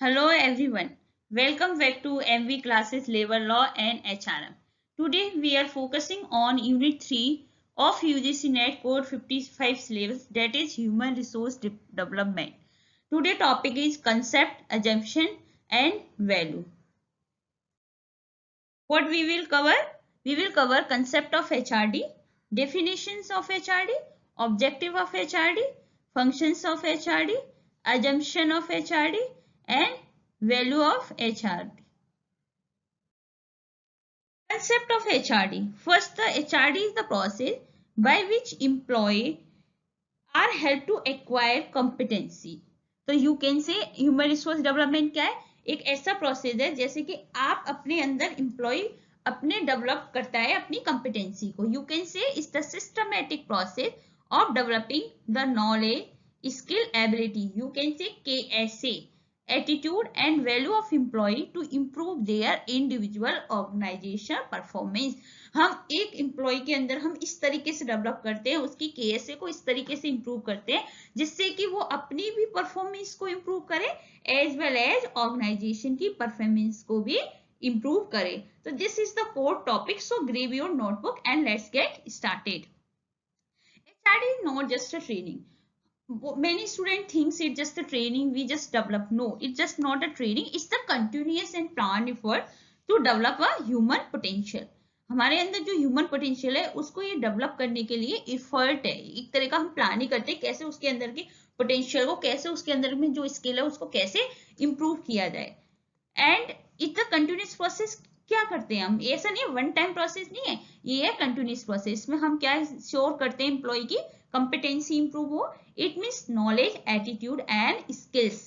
Hello everyone. Welcome back to MV Classes Labor Law and HRM. Today we are focusing on Unit 3 of UGC NET Code 55 syllabus, that is Human Resource Development. Today topic is Concept, Assumption and Value. What we will cover? We will cover concept of HRD, definitions of HRD, objective of HRD, functions of HRD, assumption of HRD and value of HRD. Concept of HRD. First, the HRD is the process by which employee are helped to acquire competency. तो you can say human resource development क्या है? एक ऐसा process है जैसे कि आप अपने अंदर एम्प्लॉय अपने डेवलप करता है अपनी कॉम्पिटेंसी को. You can say is the systematic process of developing the knowledge skill ability. You can say KSA attitude and value of employee to improve their individual organization performance. हम एक employ के अंदर हम इस तरीके से डेवलप करते हैं, उसकी KSA को इस तरीके से इंप्रूव करते हैं जिससे कि वो अपनी भी परफॉर्मेंस को इंप्रूव करे एज वेल एज ऑर्गेनाइजेशन की परफॉर्मेंस को भी इंप्रूव करे. तो this is the core topic. So grab your notebook and let's get started. HRD is not just a training. Many students thinks it's just a training we just develop. No, it's just not a training. It's the continuous and planned effort to develop a human potential. हमारे अंदर जो human potential है उसको ये develop करने के लिए effort है. एक तरह का हम प्लान ही करते हैं कैसे उसके अंदर की पोटेंशियल को, कैसे उसके अंदर में जो स्किल है उसको कैसे इंप्रूव किया जाए. And it's the continuous process. क्या करते हैं हम? ऐसा नहीं है, वन टाइम प्रोसेस नहीं है, ये है कंटिन्यूस प्रोसेस. में हम क्या श्योर करते हैं एम्प्लॉय की competency improve हो. It means knowledge, attitude and skills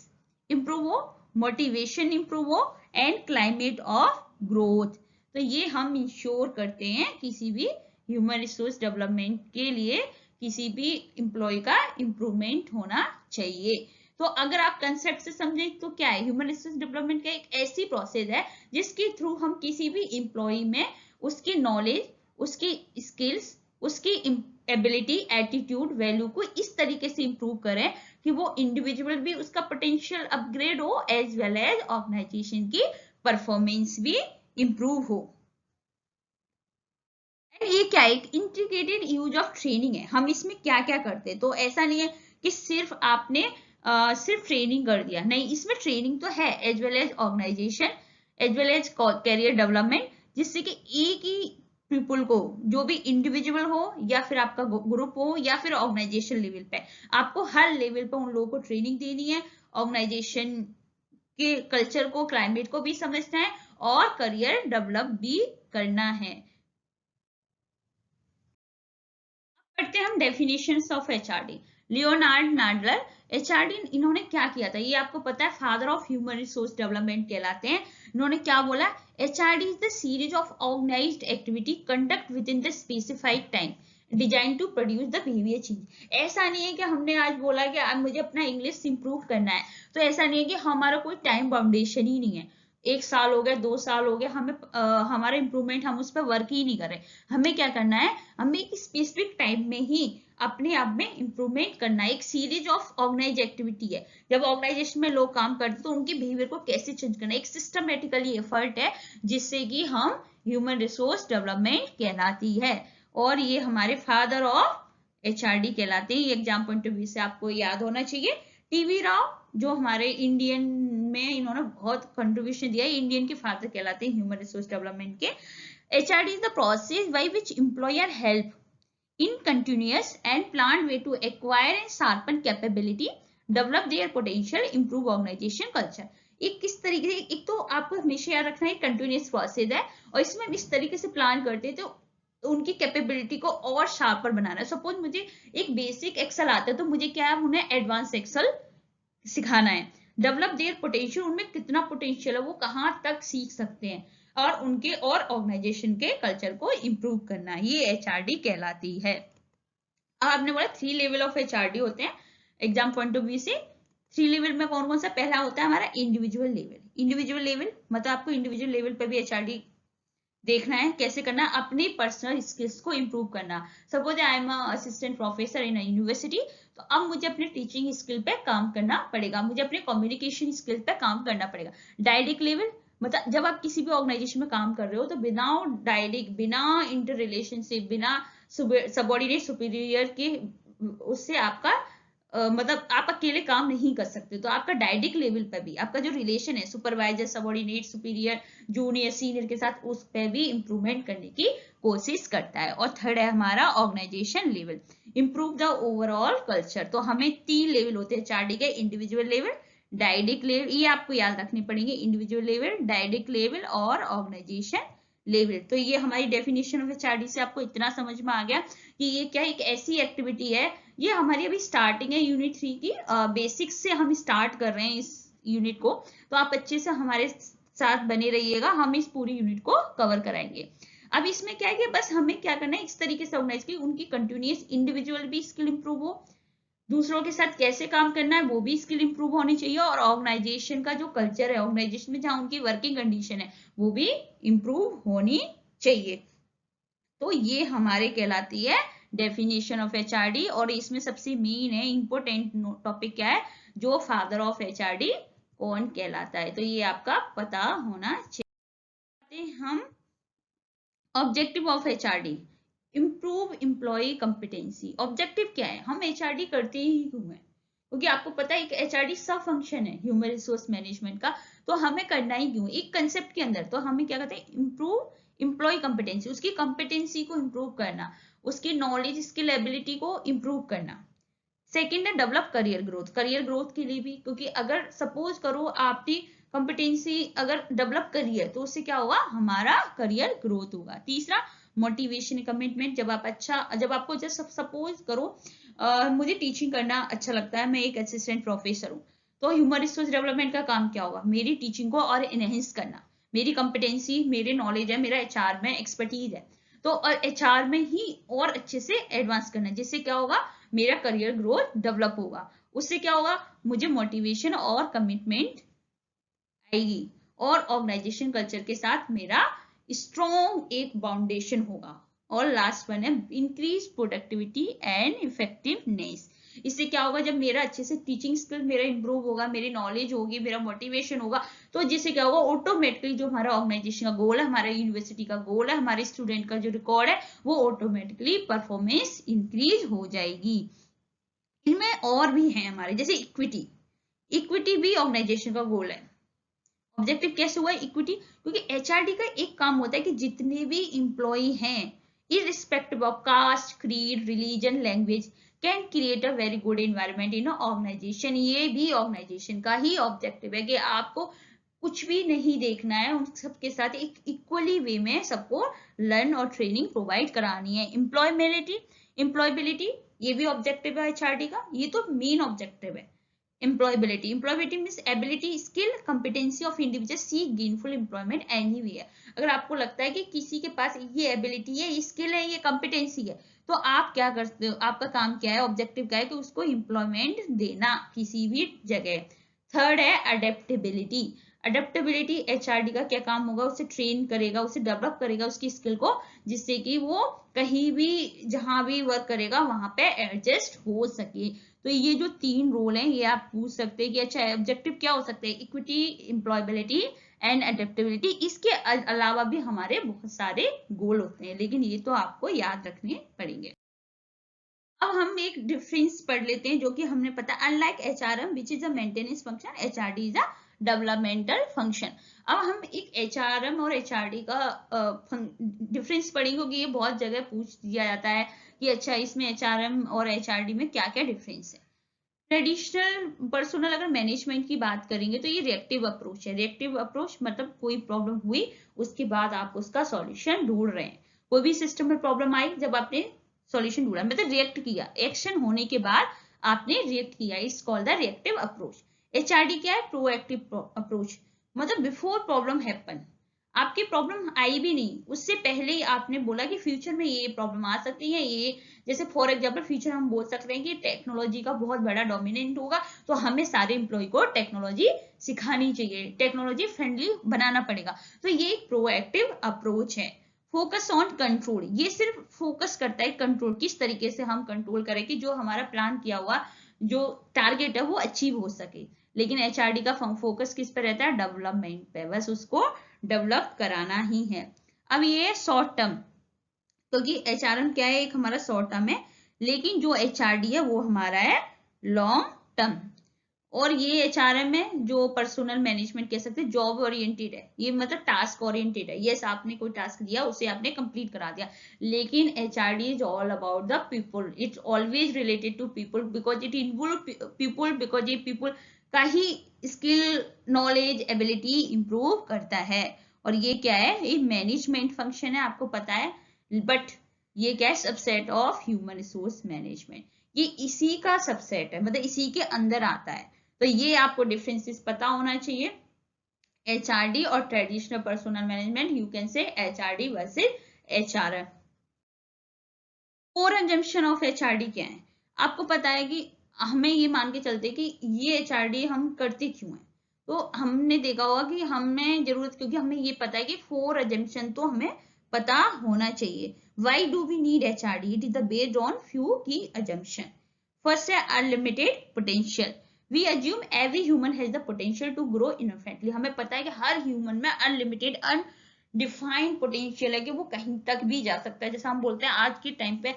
improve हो, motivation improve हो and climate of growth. तो ये हम इंश्योर करते हैं किसी भी ह्यूमन रिसोर्स डेवलपमेंट के लिए किसी भी एम्प्लॉय का इम्प्रूवमेंट होना चाहिए. तो अगर आप कंसेप्ट से समझें तो क्या है? ह्यूमन रिसोर्स डेवलपमेंट का एक ऐसी प्रोसेस है जिसके थ्रू हम किसी भी एम्प्लॉय में उसकी नॉलेज, उसकी स्किल्स, उसकी एबिलिटी, एटीट्यूड, वैल्यू को इस तरीके से इंप्रूव करें कि वो इंडिविजुअल भी उसका पोटेंशियल अपग्रेड हो एज वेल एज ऑर्गेनाइजेशन की परफॉर्मेंस भी इंप्रूव हो. एंड ये क्या एक इंटीग्रेटेड यूज ऑफ ट्रेनिंग है. हम इसमें क्या क्या करते हैं? तो ऐसा नहीं है कि सिर्फ आपने सिर्फ ट्रेनिंग कर दिया. नहीं, इसमें ट्रेनिंग तो है as well as organisation, as well as career development, जिससे कि एक ही पीपल को, जो भी इंडिविजुअल हो या फिर आपका ग्रुप हो या फिर ऑर्गेनाइजेशन लेवल पे, आपको हर लेवल पे उन लोगों को ट्रेनिंग देनी है. ऑर्गेनाइजेशन के कल्चर को, क्लाइमेट को भी समझना है और करियर डेवलप भी करना है. करते हैं हम definitions of HRD. Leonard Nadler HRD इन्होंने क्या किया था ये आपको पता है, father of human resource development कहलाते हैं. इन्होंने क्या बोला? HRD is the series of organised activity conduct within the specified time design to produce the behaviour change. ऐसा नहीं है कि हमने आज बोला कि आज मुझे अपना इंग्लिश इंप्रूव करना है, तो ऐसा नहीं है कि हमारा कोई टाइम बाउंडेशन ही नहीं है. 1 साल हो गया, 2 साल हो गया, हमें हमारा इंप्रूवमेंट, हम उस पर वर्क ही नहीं कर रहे. हमें क्या करना है? हमें एक स्पेसिफिक टाइम में ही अपने आप में इंप्रूवमेंट करना है. एक सीरीज ऑफ ऑर्गेनाइज एक्टिविटी है. जब ऑर्गेनाइजेशन में लोग काम करते हैं तो उनके बिहेवियर को कैसे चेंज करना है, एक सिस्टमेटिकली एफर्ट है जिससे कि हम ह्यूमन रिसोर्स डेवलपमेंट कहलाती है. और ये हमारे फादर ऑफ HRD कहलाते हैं. ये एग्जाम पॉइंट ऑफ व्यू से आपको याद होना चाहिए. टीवी राव जो हमारे इंडियन में इन्होंने बहुत कंट्रीब्यूशन दिया है, इंडियन के फादर कहलाते हैं ह्यूमन रिसोर्स डेवलपमेंट के. HRD is the process by which employer help in continuous and planned way to acquire and sharpen capability, develop their potential, improve organization culture. एक किस तरीके से, एक तो आपको हमेशा याद रखना है कंटिन्यूस प्रोसेस है और इसमें हम इस तरीके से प्लान करते हैं तो उनकी कैपेबिलिटी को और शार्पर बनाना है. सपोज मुझे एक बेसिक एक्सेल आता है तो मुझे क्या है, उन्हें एडवांस एक्सेल सिखाना है. डेवलप देयर पोटेंशियल, उनमें कितना पोटेंशियल है, वो कहाँ तक सीख सकते हैं, और उनके और ऑर्गेनाइजेशन के कल्चर को इंप्रूव करना, ये HRD कहलाती है. अब आपने बोला 3 लेवल ऑफ HRD होते हैं एग्जाम पॉइंट ऑफ व्यू से. 3 लेवल में कौन कौन सा? पहला होता है हमारा इंडिविजुअल लेवल. इंडिविजुअल लेवल मतलब आपको इंडिविजुअल लेवल पर भी HRD देखना है कैसे करना, अपनी पर्सनल स्किल्स को इम्प्रूव करना। Suppose I am assistant professor in university, तो अब मुझे अपने टीचिंग स्किल पे काम करना पड़ेगा, मुझे अपने कम्युनिकेशन स्किल पे काम करना पड़ेगा। डायडिक लेवल मतलब जब आप किसी भी ऑर्गेनाइजेशन में काम कर रहे हो तो बिना डायडिक, बिना इंटर रिलेशनशिप, बिना सबॉर्डिनेट सुपीरियर के उससे आपका मतलब आप अकेले काम नहीं कर सकते। तो आपका डायडिक लेवल पर भी आपका जो रिलेशन है supervisor, subordinate, superior, junior, senior के साथ, उस पर भी इंप्रूवमेंट करने की कोशिश करता है। और थर्ड है हमारा organisation level, improve the overall culture. तो हमें 3 लेवल होते हैं चार्डी के, इंडिविजुअल लेवल, डायडिक लेवल, ये आपको याद रखने पड़ेंगे, इंडिविजुअल लेवल, डायडिक लेवल और ऑर्गेनाइजेशन लेवल। तो ये हमारी डेफिनेशन ऑफ एचआरडी से आपको इतना समझ में आ गया कि ये क्या एक ऐसी एक्टिविटी है, ये हमारी अभी स्टार्टिंग है यूनिट 3 की, बेसिक्स से हम स्टार्ट कर रहे हैं इस यूनिट को। तो आप अच्छे से हमारे साथ बने रहिएगा, हम इस पूरी यूनिट को कवर कराएंगे। अब इसमें क्या है कि बस हमें क्या करना है, इस तरीके से ऑर्गेनाइज की उनकी कंटिन्यूअस इंडिविजुअल भी स्किल इंप्रूव हो, दूसरों के साथ कैसे काम करना है वो भी स्किल इंप्रूव होनी चाहिए, और ऑर्गेनाइजेशन का जो कल्चर है, ऑर्गेनाइजेशन में जहां उनकी वर्किंग कंडीशन है वो भी इंप्रूव होनी चाहिए। तो ये हमारे कहलाती है डेफिनेशन ऑफ एचआरडी। और इसमें सबसे मेन है इंपोर्टेंट टॉपिक क्या है, जो फादर ऑफ एचआरडी कौन कहलाता है, तो ये आपका पता होना चाहिए। हम objective of HRD, improve employee competency. Objective क्या है, हम एचआरडी करते ही क्यों है, क्योंकि आपको पता है एक एचआरडी सब फंक्शन है ह्यूमन रिसोर्स मैनेजमेंट का, तो हमें करना ही क्यों एक कंसेप्ट के अंदर। तो हमें क्या कहते हैं, इम्प्रूव एम्प्लॉय कॉम्पिटेंसी, उसकी कॉम्पिटेंसी को इम्प्रूव करना, उसकी नॉलेज स्किल एबिलिटी को इम्प्रूव करना। सेकेंड है develop career growth, career growth के लिए भी, क्योंकि अगर सपोज करो आपकी कंपिटेंसी अगर डेवलप करी है तो उससे क्या होगा, हमारा करियर ग्रोथ होगा। तीसरा मोटिवेशन कमिटमेंट, जब आप अच्छा, जब आपको जस्ट सपोज करो मुझे टीचिंग करना अच्छा लगता है, मैं एक असिस्टेंट प्रोफेसर हूँ, तो ह्यूमन रिसोर्स डेवलपमेंट का काम क्या होगा, मेरी टीचिंग को और इनहेंस करना, मेरी कंपिटेंसी, मेरे नॉलेज है, मेरा एचआर में एक्सपर्टीज है, तो एचआर में ही और अच्छे से एडवांस करना, जिससे क्या होगा, मेरा करियर ग्रोथ डेवलप होगा, उससे क्या होगा, मुझे मोटिवेशन और कमिटमेंट आएगी, और ऑर्गेनाइजेशन कल्चर के साथ मेरा स्ट्रॉन्ग एक फाउंडेशन होगा। और लास्ट वन है इंक्रीज प्रोडक्टिविटी एंड इफेक्टिवनेस। इससे क्या होगा, जब मेरा अच्छे से टीचिंग स्किल मेरा इंप्रूव होगा, मेरी नॉलेज होगी, मेरा मोटिवेशन होगा, तो जिससे क्या होगा, ऑटोमेटिकली जो हमारा ऑर्गेनाइजेशन का गोल है, हमारा यूनिवर्सिटी का गोल है, हमारे स्टूडेंट का जो रिकॉर्ड है, वो ऑटोमेटिकली परफॉर्मेंस इंक्रीज हो जाएगी। इनमें और भी है हमारे, जैसे इक्विटी, इक्विटी भी ऑर्गेनाइजेशन का गोल है। ऑब्जेक्टिव कैसे हुआ इक्विटी, क्योंकि एचआरडी का एक काम होता है कि जितने भी इंप्लॉय हैं, irrespective of caste, creed, religion, language, can create a very good environment in organisation. ये भी ऑर्गेनाइजेशन का ही ऑब्जेक्टिव है कि आपको कुछ भी नहीं देखना है, उन सबके साथ एक इक्वली वे में सबको लर्न और ट्रेनिंग प्रोवाइड करानी है। एम्प्लॉयबिलिटी ये भी ऑब्जेक्टिव है एचआरडी का, ये तो मेन ऑब्जेक्टिव है। Employability means ability, skill, competency of individual seek gainful employment anywhere. अगर आपको लगता है कि किसी के पास ये एबिलिटी है, ये स्किल है, ये कॉम्पिटेंसी है, तो आप क्या करते हो, आपका काम क्या है, ऑब्जेक्टिव क्या है, कि उसको एम्प्लॉयमेंट देना किसी भी जगह। थर्ड है अडेप्टेबिलिटी। अडेप्टेबिलिटी एचआरडी का क्या काम होगा, उसे ट्रेन करेगा, उसे डेवलप करेगा उसकी स्किल को, जिससे कि वो कहीं भी जहां भी वर्क करेगा वहां पे एडजस्ट हो सके। तो ये जो 3 रोल हैं, ये आप पूछ सकते हैं कि अच्छा ऑब्जेक्टिव क्या हो सकते हैं, इक्विटी, एम्प्लॉयबिलिटी एंड अडेप्टेबिलिटी। इसके अलावा भी हमारे बहुत सारे गोल होते हैं, लेकिन ये तो आपको याद रखने पड़ेंगे। अब हम एक डिफरेंस पढ़ लेते हैं, जो कि हमने पता, unlike HRM which is a maintenance function, HRD is a developmental function. अब हम एक एचआरएम और एचआरडी का डिफरेंस पढ़ेंगे, क्योंकि ये बहुत जगह पूछ दिया जाता है कि अच्छा इसमें एचआरएम और एचआरडी में क्या क्या डिफरेंस है। ट्रेडिशनल पर्सनल अगर मैनेजमेंट की बात करेंगे तो ये रिएक्टिव अप्रोच है। रिएक्टिव अप्रोच मतलब कोई प्रॉब्लम हुई उसके बाद आप उसका सॉल्यूशन ढूंढ रहे हैं, कोई भी सिस्टम में प्रॉब्लम आई, जब आपने सॉल्यूशन ढूंढा मतलब रिएक्ट किया, एक्शन होने के बाद आपने रिएक्ट किया, it's called the reactive approach. HRD क्या है, प्रोएक्टिव अप्रोच, मतलब बिफोर प्रॉब्लम हैपन, आपकी प्रॉब्लम आई भी नहीं, उससे पहले ही आपने बोला कि फ्यूचर में ये प्रॉब्लम आ सकती है, ये जैसे फॉर एग्जांपल फ्यूचर हम बोल सकते हैं कि टेक्नोलॉजी का बहुत बड़ा डोमिनेंट होगा, तो हमें सारे एम्प्लॉय को टेक्नोलॉजी सिखानी चाहिए, टेक्नोलॉजी फ्रेंडली बनाना पड़ेगा। तो ये एक प्रोएक्टिव अप्रोच है। फोकस ऑन कंट्रोल, ये सिर्फ फोकस करता है कंट्रोल, किस तरीके से हम कंट्रोल करें कि जो हमारा प्लान किया हुआ जो टारगेट है वो अचीव हो सके। लेकिन एचआरडी का फोकस किस पे रहता है, डेवलपमेंट पे, बस उसको डेवलप कराना ही है। अब ये शॉर्ट टर्म, क्योंकि एचआरएम क्या है, एक हमारा शॉर्ट टर्म है, लेकिन जो एचआरडी है वो हमारा है लॉन्ग टर्म। और ये एचआरएम है जो पर्सनल मैनेजमेंट कह सकते हैं, जॉब ओरिएंटेड है, ये मतलब टास्क ओरिएंटेड है। यस, आपने कोई टास्क दिया उसे आपने कंप्लीट करा दिया, लेकिन HRD is all about the people, it's always related to people, because it involve people, because ये पीपल का ही स्किल नॉलेज एबिलिटी इंप्रूव करता है। और ये क्या है, ये मैनेजमेंट फंक्शन है, आपको पता है, बट ये क्या है, subset of human resource management, ये इसी का सबसेट है, मतलब इसी के अंदर आता है। तो ये आपको डिफरेंसेस पता होना चाहिए, एचआरडी और traditional personal management, you can say HRD versus HRM. Core assumption of HRD क्या है, आपको पता है कि हमें ये मान के चलते कि ये एचआरडी हम करते क्यों हैं, तो हमने देखा होगा कि हमें जरूरत, क्योंकि हमें ये पता है कि 4 अजम्पशन तो हमें पता होना चाहिए। Why do we need HRD, it is the based on few key assumption. First है unlimited potential, we assume every human has the potential to grow infinitely, हमें पता है कि हर ह्यूमन में अनलिमिटेड डिफाइंड पोटेंशियल है कि वो कहीं तक भी जा सकता है। जैसे हम बोलते हैं आज के टाइम पे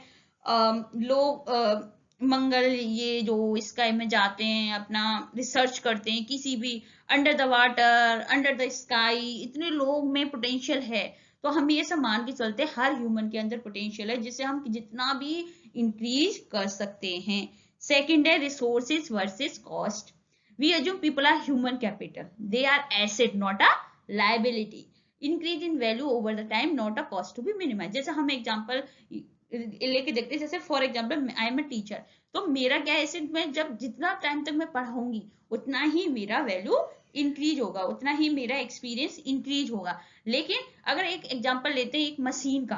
लोग मंगल, ये जो स्काई में जाते हैं, अपना रिसर्च करते हैं, किसी भी under the water, under the sky, इतने लोग में पोटेंशियल है। तो हम ये सब मान के चलते हैं हर ह्यूमन के अंदर पोटेंशियल है, जिसे हम जितना भी इंक्रीज कर सकते हैं। सेकेंड है resources versus cost, we assume people are human capital, they are asset not a liability, increase in value over the time not a cost to be minimise. जैसे हम एग्जांपल लेके देखते हैं, जैसे for example I am a teacher, तो मेरा क्या है, मैं जब जितना टाइम तक मैं पढ़ाऊंगी उतना ही मेरा वैल्यू इंक्रीज होगा, उतना ही मेरा एक्सपीरियंस इंक्रीज होगा। लेकिन अगर एक एग्जांपल लेते हैं एक मशीन का,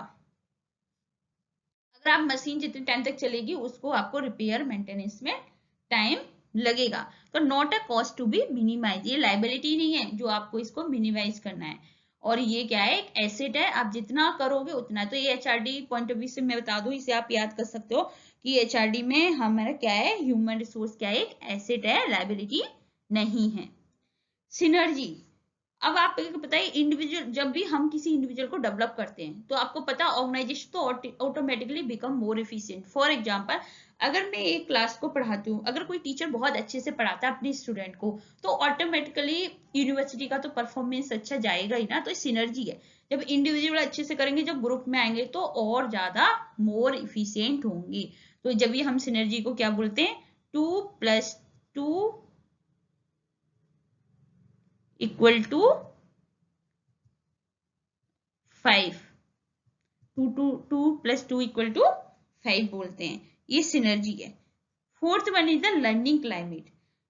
अगर आप मशीन जितने टाइम तक चलेगी उसको आपको रिपेयर मेंटेनेंस में टाइम लगेगा, तो not a cost to be minimise, ये लाइबिलिटी नहीं है जो आपको इसको मिनिमाइज करना है। और ये क्या है, एक एसेट है, आप जितना करोगे उतना। तो ये एचआरडी पॉइंट ऑफ व्यू से मैं बता दूं, इसे आप याद कर सकते हो कि एचआरडी में हमारा क्या है, ह्यूमन रिसोर्स क्या है, एक एसेट है, लाइबिलिटी नहीं है। सिनर्जी, अब आपको पता है इंडिविजुअल, जब भी हम किसी इंडिविजुअल को डेवलप करते हैं तो आपको पता है ऑर्गेनाइजेशन तो automatically become more efficient. For example, अगर मैं एक क्लास को पढ़ाती हूँ, अगर कोई टीचर बहुत अच्छे से पढ़ाता है अपने स्टूडेंट को, तो ऑटोमेटिकली यूनिवर्सिटी का तो परफॉर्मेंस अच्छा जाएगा ही ना। तो सिनर्जी है, जब इंडिविजुअल अच्छे से करेंगे, जब ग्रुप में आएंगे तो और ज्यादा मोर इफिशियंट होंगे। तो जब भी हम सिनर्जी को क्या बोलते हैं, 2+2 इक्वल टू 5, 2 इक्वल टू 5 बोलते हैं, ये सिनर्जी है। Fourth one is the learning climate,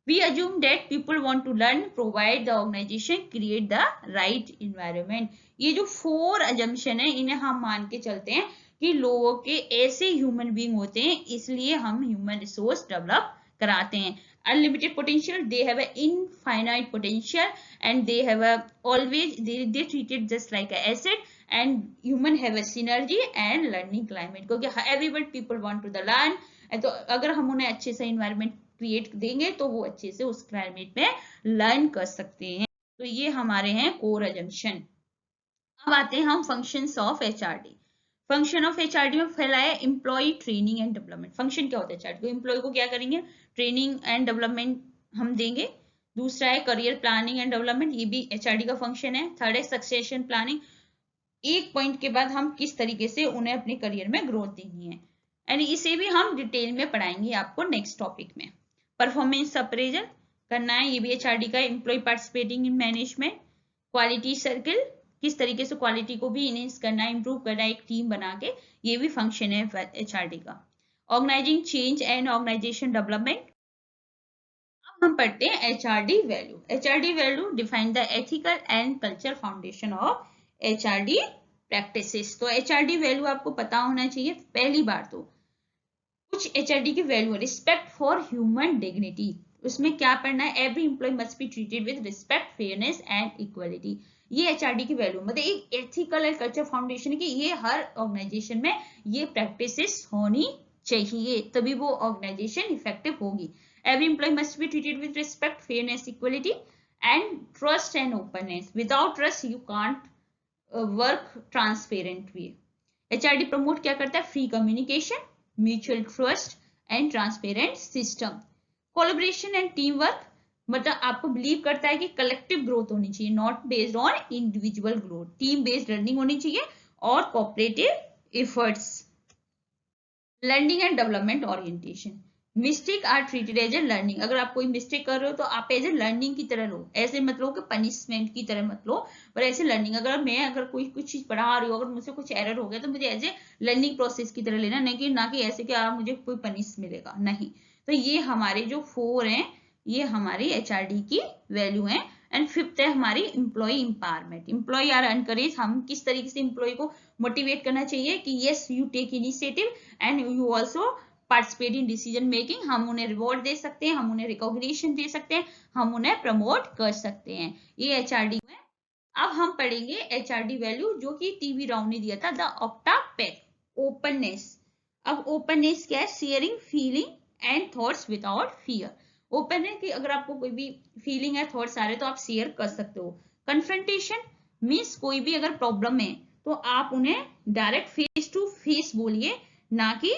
we assume that people want to learn provide the organisation create the right environment. ये जो 4 अजम्पशन है इन्हें हम मान के चलते हैं कि लोगों के ऐसे ह्यूमन बीइंग होते हैं, इसलिए हम ह्यूमन रिसोर्स डेवलप कराते हैं। Unlimited potential, they have an infinite potential, and they have a always they treat it just like an asset, and human have a synergy and learning climate, क्योंकि everyone people want to the learn, तो अगर हम उन्हें अच्छे से environment create देंगे तो वो अच्छे से उस क्लाइमेट में लर्न कर सकते हैं। तो ये हमारे हैं कोर अजम्पशन। अब आते हैं हम functions of HRD. Function of HRD में फैला है employee training and development. Function क्या होता है एचआरडी को, एम्प्लॉय को क्या करेंगे, ट्रेनिंग एंड डेवलपमेंट हम देंगे। दूसरा है करियर प्लानिंग एंड डेवलपमेंट, ये भी एचआरडी का फंक्शन है। थर्ड है सक्सेशन प्लानिंग, एक पॉइंट के बाद हम किस तरीके से उन्हें अपने करियर में ग्रोथ देनी है, एंड इसे भी हम डिटेल में पढ़ाएंगे आपको नेक्स्ट टॉपिक में। परफॉर्मेंस अप्रेजल करना है, ये भी एचआरडी का, employee participating in management. Quality circle, किस तरीके से क्वालिटी को भी इनहेंस करना है, इंप्रूव करना है एक टीम बना के, ये भी फंक्शन है एचआरडी का। Organising change and organisation development. अब हम पढ़ते हैं HRD value. HRD value define the ethical and culture foundation of HRD practices. तो HRD वैल्यू आपको पता होना चाहिए। पहली बार तो कुछ HRD की value, respect for human dignity, उसमें क्या पढ़ना है, every employee must be treated with respect, fairness and equality. ये HRD की वैल्यू, मतलब एक एथिकल एंड कल्चर फाउंडेशन है कि ये हर ऑर्गेनाइजेशन में ये प्रैक्टिसेस होनी चाहिए, तभी वो ऑर्गेनाइजेशन इफेक्टिव होगी। Every employee must be treated with respect, fairness, equality and trust and openness. Without trust you can't work transparent way. HRD promote क्या करता है, free communication, mutual trust and transparent system, collaboration and team work. मतलब आपको believe करता है कि collective growth होनी चाहिए, not based on individual growth, team based learning होनी चाहिए और cooperative efforts. Learning and development orientation, mistake are treated as a learning. अगर आप कोई मिस्टेक कर रहे हो तो आप एज ए लर्निंग की तरह लो, ऐसे मत लो कि पनिशमेंट की तरह मत लो, पर ऐसे लर्निंग। अगर कोई कुछ चीज पढ़ा रही हो, अगर मुझसे कुछ एरर हो गया तो मुझे एज ए लर्निंग प्रोसेस की तरह लेना, नहीं कि ना कि ऐसे कि मुझे कोई पनिश मिलेगा, नहीं। तो ये हमारे जो 4 हैं, ये हमारी HRD की वैल्यू है। एंड 5th है हमारी employee empowerment. Employee are encourage, हम किस तरीके से एम्प्लॉय को मोटिवेट करना चाहिए कि yes you take initiative and you also participate in decision making. हम उन्हें रिवॉर्ड दे सकते हैं, हम उन्हें रिकॉग्निशन दे सकते हैं, हम उन्हें प्रमोट कर सकते हैं। ये HRD में। अब हम पढ़ेंगे HRD वैल्यू जो कि टीवी राव ने दिया था, द ऑक्टा पैक। ओपननेस। अब ओपननेस क्या है, sharing feeling and thoughts without fear. Open है कि अगर आपको कोई भी फीलिंग है, थॉट्स आ रहे तो आप शेयर कर सकते हो। कन्फ्रंटेशन मीन्स कोई भी अगर प्रॉब्लम है तो आप उन्हें डायरेक्ट फेस टू फेस बोलिए, ना कि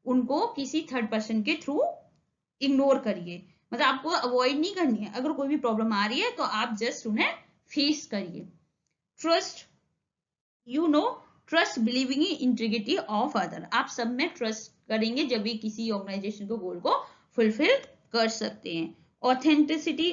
उनको किसी थर्ड पर्सन के थ्रू इग्नोर करिए। मतलब आपको अवॉइड नहीं करनी है, अगर कोई भी प्रॉब्लम आ रही है तो आप जस्ट उन्हें फेस करिए। Trust, you know, trust believing in integrity of other. आप सब में ट्रस्ट करेंगे जब भी किसी ऑर्गेनाइजेशन को गोल को फुलफिल कर सकते हैं। ऑथेंटिसिटी,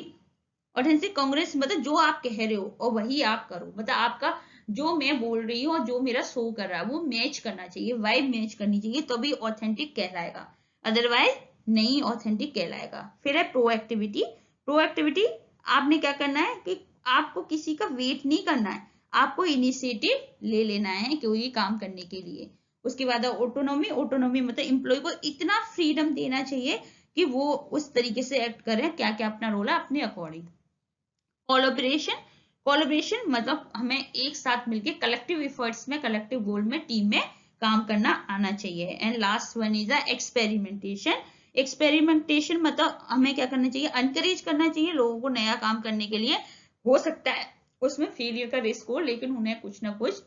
ऑथेंटिक कांग्रेस, मतलब जो आप कह रहे हो और वही आप करो, मतलब आपका जो मैं बोल रही हूँ और जो मेरा शो कर रहा है वो मैच करना चाहिए, वाइब मैच करनी चाहिए, तभी ऑथेंटिक कहलाएगा, अदरवाइज नहीं ऑथेंटिक कहलाएगा। फिर है प्रोएक्टिविटी। प्रोएक्टिविटी, आपने क्या करना है कि आपको किसी का वेट नहीं करना है, आपको इनिशिएटिव ले लेना है कोई काम करने के लिए। उसके बाद ऑटोनॉमी। ऑटोनॉमी मतलब एम्प्लॉय को इतना फ्रीडम देना चाहिए कि वो उस तरीके से एक्ट करें, क्या क्या अपना रोल है अपने अकॉर्डिंग। कोलैबोरेशन, कोलैबोरेशन मतलब हमें एक साथ मिलकर कलेक्टिव एफर्ट्स में, कलेक्टिव गोल में, टीम में काम करना आना चाहिए। And last one is experimentation. Experimentation मतलब हमें क्या करना चाहिए, एनकरेज करना चाहिए लोगों को नया काम करने के लिए। हो सकता है उसमें फेलियर का रिस्क हो, लेकिन उन्हें कुछ ना कुछ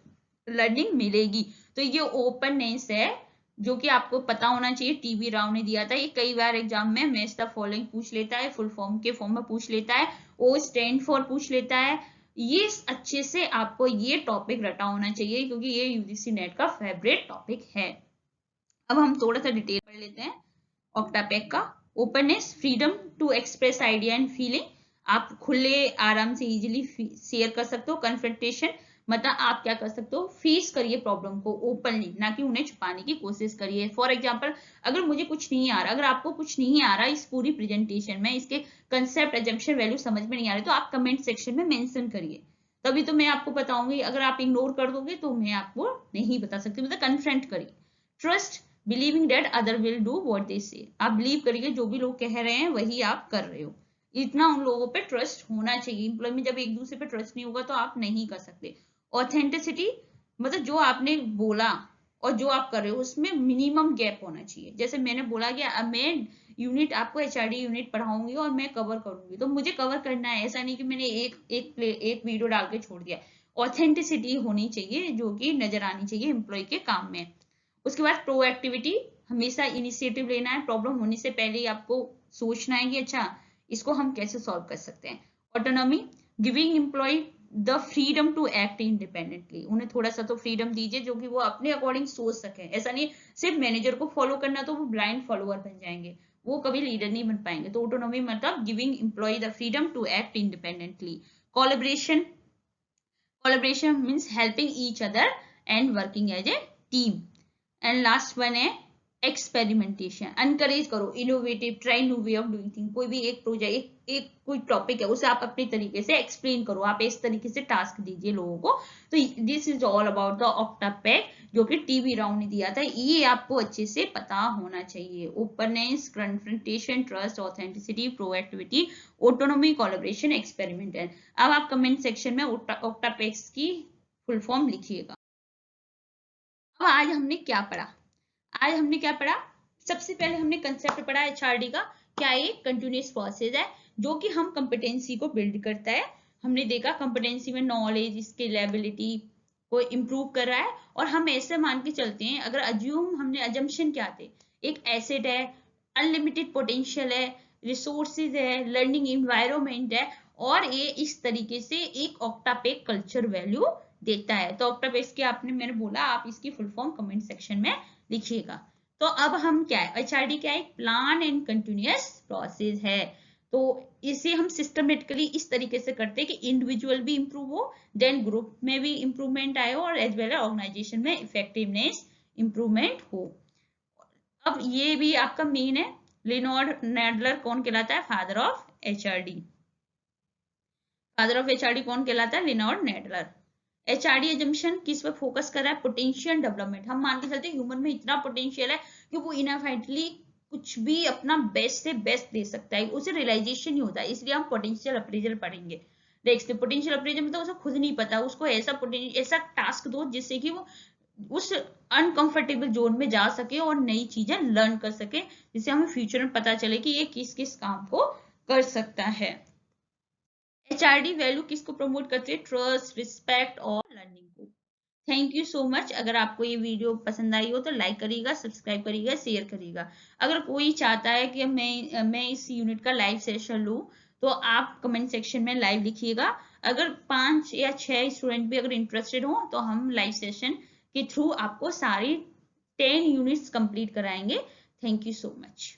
लर्निंग मिलेगी। तो ये ओपननेस है जो कि आपको पता होना चाहिए, टीवी राव ने दिया था। ये कई बार एग्जाम में मैच द फॉलोइंग पूछ लेता है, फुल फॉर्म के फॉर्म में पूछ लेता है, ओ स्टैंड फॉर पूछ लेता है। ये अच्छे से आपको ये टॉपिक रटा होना चाहिए क्योंकि ये UGC नेट का फेवरेट टॉपिक है। अब हम थोड़ा सा डिटेल पढ़ लेते हैं ऑक्टापैक का। Openness, freedom to express idea and feeling, आप खुले आराम से इजीली शेयर कर सकते हो। कन्फ्रंटेशन मतलब आप क्या कर सकते हो, फेस करिए प्रॉब्लम को ओपनली, ना कि उन्हें छुपाने की कोशिश करिए। फॉर एग्जांपल, अगर मुझे कुछ नहीं आ रहा, अगर आपको कुछ नहीं आ रहा इस पूरी प्रेजेंटेशन में, इसके कंसेप्ट, एजम्पशन, वैल्यू समझ में नहीं आ रही, तो आप कमेंट सेक्शन में मेंशन करिए, तभी तो मैं आपको बताऊंगी। अगर आप इग्नोर कर दोगे तो मैं आपको नहीं बता सकती, मतलब कन्फ्रंट करिए। Trust, believing that other will do what they से, आप बिलीव करिए जो भी लोग कह रहे हैं वही आप कर रहे हो, इतना उन लोगों पे ट्रस्ट होना चाहिए। एम्प्लॉय में जब एक दूसरे पे ट्रस्ट नहीं होगा तो आप नहीं कर सकते। ऑथेंटिसिटी मतलब जो आपने बोला और जो आप कर रहे हो उसमें मिनिमम गैप होना चाहिए। जैसे मैंने बोला कि अब मैं यूनिट आपको HRD यूनिट पढ़ाऊंगी और मैं कवर करूंगी, तो मुझे कवर करना है, ऐसा नहीं कि मैंने एक वीडियो डाल के छोड़ दिया। ऑथेंटिसिटी होनी चाहिए जो कि नजर आनी चाहिए एम्प्लॉय के काम में। उसके बाद प्रोएक्टिविटी, हमेशा इनिशिएटिव लेना है, प्रॉब्लम होने से पहले ही आपको सोचना है कि अच्छा इसको हम कैसे सॉल्व कर सकते हैं। Autonomy, giving employee the freedom to act independently, उन्हें थोड़ा सा तो फ्रीडम दीजिए जो कि वो अपने अकॉर्डिंग सोच सके। ऐसा नहीं सिर्फ मैनेजर को फॉलो करना तो वो ब्लाइंड फॉलोअर बन जाएंगे, वो कभी लीडर नहीं बन पाएंगे। तो ऑटोनॉमी मतलब giving employee the freedom to act independently. Collaboration, collaboration means helping each other and working as a team. And last one है एक्सपेरिमेंटेशन, एनकरेज करो innovative, try new way of doing thing. कोई भी एक project, एक कोई topic है उसे आप अपने तरीके से एक्सप्लेन करो, आप इस तरीके से टास्क दीजिए लोगों को। तो this is all about the Octapad जो कि टीवी राउंड ने दिया था, ये आपको अच्छे से पता होना चाहिए। Openness, confrontation, trust, authenticity, proactivity, autonomy, collaboration, experiment. अब आप कमेंट सेक्शन में ऑक्टापैड की फुल फॉर्म लिखिएगा। अब आज हमने क्या पढ़ा? आज हमने क्या पढ़ा? सबसे पहले हमने कंसेप्ट पढ़ा एचआरडी का। क्या एक कंटिन्यूअस प्रोसेस है जो कि हम कंपिटेंसी को बिल्ड करता है। हमने देखा कंपिटेंसी में नॉलेज, स्किल, एबिलिटी को इम्प्रूव कर रहा है। और हम ऐसे मान के चलते हैं, अगर अज्यूम, हमने अजम्पशन क्या थे, एक एसेट है, अनलिमिटेड पोटेंशियल है, रिसोर्सेज है, लर्निंग इन्वायरमेंट है, और ये इस तरीके से एक ऑक्टापैड कल्चर वैल्यू देता है। तो ऑक्टापैड के आपने, मैंने बोला आप इसकी फुल फॉर्म कमेंट सेक्शन में लिखिएगा। तो अब हम क्या है, एचआरडी क्या है, प्लान एंड कंटिन्यूअस प्रोसेस है। तो इसे हम सिस्टमेटिकली इस तरीके से करते हैं कि इंडिविजुअल भी इंप्रूव हो, देन ग्रुप में भी इंप्रूवमेंट आए, और एज वेल ऑर्गेनाइजेशन में इफेक्टिवनेस इंप्रूवमेंट हो। अब ये भी आपका मेन है। लियोनार्ड नैडलर कौन कहलाता है? Father of HRD. Father of HRD कौन कहलाता है? लियोनार्ड नैडलर। एचआरडी एजम्पशन किस पर फोकस कर रहा है? Potential development. हम मान के चलते हैं ह्यूमन में इतना पोटेंशियल है कि वो इनफाइटली कुछ भी अपना बेस्ट से बेस्ट दे सकता है, उसे रियलाइजेशन नहीं होता है, इसलिए हम पोटेंशियल अप्रेजल पढ़ेंगे। देखते पोटेंशियल अप्रेजल में तो उसे खुद नहीं पता, उसको ऐसा टास्क दो जिससे कि वो उस अनकंफर्टेबल जोन में जा सके और नई चीजें लर्न कर सके, जिससे हमें फ्यूचर में पता चले कि ये किस किस काम को कर सकता है। एचआरडी वैल्यू किसको प्रमोट करती है? ट्रस्ट, रिस्पेक्ट और लर्निंग को। Thank you so much. अगर आपको ये वीडियो पसंद आई हो तो लाइक करिएगा, सब्सक्राइब करिएगा, शेयर करिएगा। अगर कोई चाहता है कि मैं इस यूनिट का लाइव सेशन लूं तो आप कमेंट सेक्शन में लाइव लिखिएगा। अगर 5 या 6 स्टूडेंट भी अगर इंटरेस्टेड हो तो हम लाइव सेशन के थ्रू आपको सारी 10 यूनिट्स कंप्लीट कराएंगे। Thank you so much.